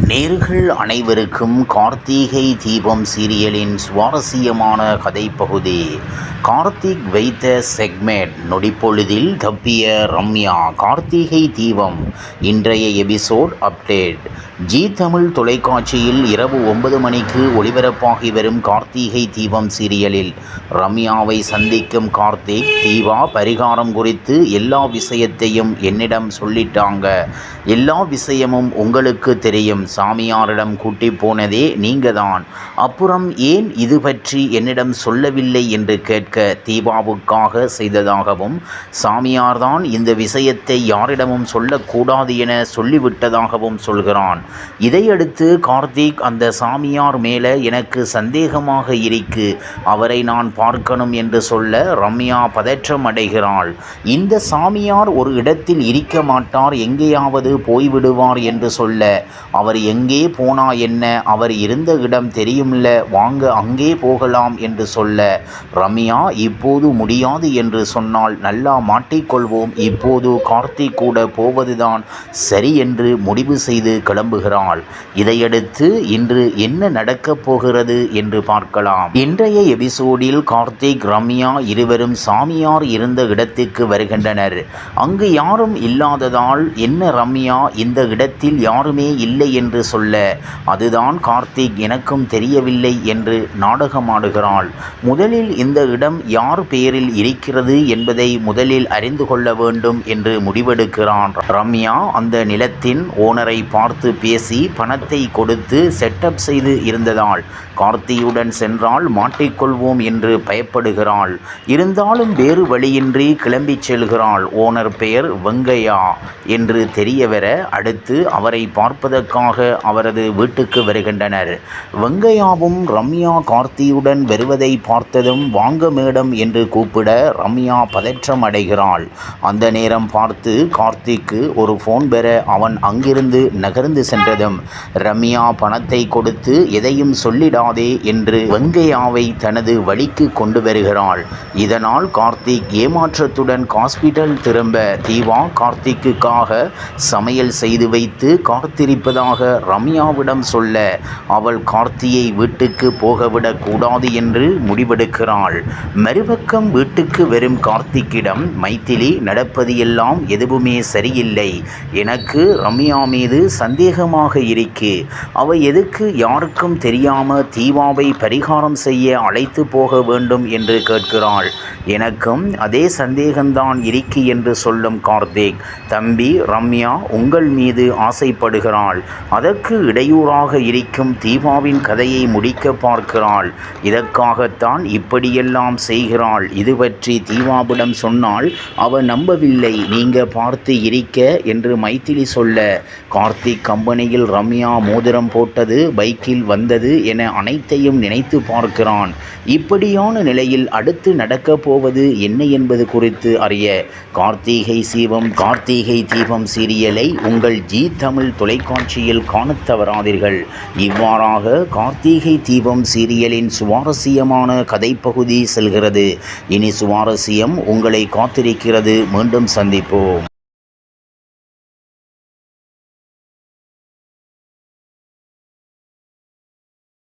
நேயர்கள் அனைவருக்கும் கார்த்திகை தீபம் சீரியலின் சுவாரஸ்யமான கதைப்பகுதி. கார்த்திக் வைத்த செக்மெண்ட் நொடிப்பொழுதில் தப்பிய ரம்யா. கார்த்திகை தீபம் இன்றைய எபிசோட் அப்டேட். ஜி தமிழ் தொலைக்காட்சியில் இரவு 9 மணிக்கு ஒளிபரப்பாகி வரும் கார்த்திகை தீபம் சீரியலில் ரம்யாவை சந்திக்கும் கார்த்திக், தீபா பரிகாரம் குறித்து எல்லா விஷயத்தையும் என்னிடம் சொல்லிட்டாங்க. எல்லா விஷயமும் உங்களுக்கு தெரியும். சாமியாரிடம் கூட்டி போனதே நீங்க தான். அப்புறம் ஏன் இது பற்றி என்னிடம் சொல்லவில்லை என்று கேட்க தீபாவுக்காக செய்ததாகவும், சாமியார்தான் இந்த விஷயத்தை யாரிடமும் சொல்லக்கூடாது என சொல்லிவிட்டதாகவும் சொல்கிறான். இதையடுத்து கார்த்திக், அந்த சாமியார் மேலே எனக்கு சந்தேகமாக இருக்கு, அவரை நான் பார்க்கணும் என்று சொல்ல ரம்யா பதற்றம் அடைகிறாள். இந்த சாமியார் ஒரு இடத்தில் இருக்க மாட்டார், எங்கேயாவது போய்விடுவார் என்று சொல்ல, அவர் எங்கே போனா என்ன, அவர் இருந்த இடம் தெரியும்ல, வாங்க அங்கே போகலாம் என்று சொல்ல, ரம்யா இப்போது முடியாது என்று சொன்னால் நல்லா மாட்டிக்கொள்வோம், இப்போது கார்த்திக் கூட போவதுதான் சரி என்று முடிவு செய்து கிளம்புகிறாள். இதையடுத்து இன்று என்ன நடக்கப் போகிறது என்று பார்க்கலாம். இன்றைய எபிசோடில் கார்த்திக், ரம்யா இருவரும் சாமியார் இருந்த இடத்துக்கு வருகின்றனர். அங்கு யாரும் இல்லாததால், என்ன ரம்யா இந்த இடத்தில் யாருமே இல்லை என்று சொல்ல, அதுதான் கார்த்திக் எனக்கும் தெரியவில்லை என்று நாடகமாடுகிறாள். முதலில் இந்த இடம் யார் பெயரில் இருக்கிறது என்பதை முதலில் அறிந்து கொள்ள வேண்டும் என்று முடிவெடுக்கிறான். ரம்யா அந்த நிலத்தின் ஓனரை பார்த்து பேசி பணத்தை கொடுத்து செட்டப் செய்து இருந்ததால் கார்த்தியுடன் சென்றால் மாட்டிக்கொள்வோம் என்று பயப்படுகிறாள். இருந்தாலும் வேறு வழியின்றி கிளம்பி செல்கிறாள். ஓனர் பெயர் வெங்கையா என்று தெரியவர அடுத்து அவரை பார்ப்பதற்காக அவரது வீட்டுக்கு வருகின்றனர். வெங்கையாவும் ரம்யா கார்த்தியுடன் வருவதை பார்த்ததும் வாங்க மேடம் என்று கூப்பிட ரம்யா பதற்றம் அடைகிறாள். அந்த நேரம் பார்த்து கார்த்திக்கு ஒரு போன் பெற அவன் அங்கிருந்து நகர்ந்து சென்றதும் ரம்யா பணத்தை கொடுத்து எதையும் சொல்லிடாதே என்று வெங்கையாவை தனது வழிக்கு கொண்டு வருகிறாள். இதனால் கார்த்திக் ஏமாற்றத்துடன் ஹாஸ்பிட்டல் திரும்ப தீபா கார்த்திக்குக்காக சமையல் செய்து வைத்து காத்திருப்பதாக ரம்யாவிடம் சொல்ல, அவள் கார்த்தியை வீட்டுக்கு போகவிடக் கூடாது என்று முடிவெடுக்கிறாள். மறுபக்கம் வீட்டுக்கு வரும் கார்த்திக்கிடம், மைத்திலி, நடப்பது எல்லாம் எதுவுமே சரியில்லை, எனக்கு ரம்யா மீது சந்தேகமாக இருக்கு, அவ எதுக்கு யாருக்கும் தெரியாம தீபாவை பரிகாரம் செய்ய அழைத்து போக வேண்டும் என்று கேட்கிறாள். எனக்கும் அதே சந்தேகம்தான் இருக்கு என்று சொல்லும் கார்த்திக், தம்பி, ரம்யா உங்கள் மீது ஆசைப்படுகிறாள், அதற்கு இடையூறாக இருக்கும் தீபாவின் கதையை முடிக்க பார்க்கிறாள், இதற்காகத்தான் இப்படியெல்லாம் செய்கிறாள், இது பற்றி தீபாவிடம் சொன்னால் அவ நம்பவில்லை, நீங்க பார்த்து இருக்க என்று மைத்திலி சொல்ல, கார்த்திக் கம்பெனியில் ரம்யா மோதிரம் போட்டது, பைக்கில் வந்தது என அனைத்தையும் நினைத்து பார்க்கிறான். இப்படியான நிலையில் அடுத்து நடக்கப் போவது என்ன என்பது குறித்து அறிய கார்த்திகை தீபம் சீரியலை உங்கள் ஜி தமிழ் தொலைக்காட்சியில் காணத் தவறாதீர்கள். இவ்வாறாக கார்த்திகை தீபம் சீரியலின் சுவாரஸ்யமான கதைப்பகுதி செல்கிறது. இனி சுவாரஸ்யம் உங்களை காத்திருக்கிறது. மீண்டும் சந்திப்போம்.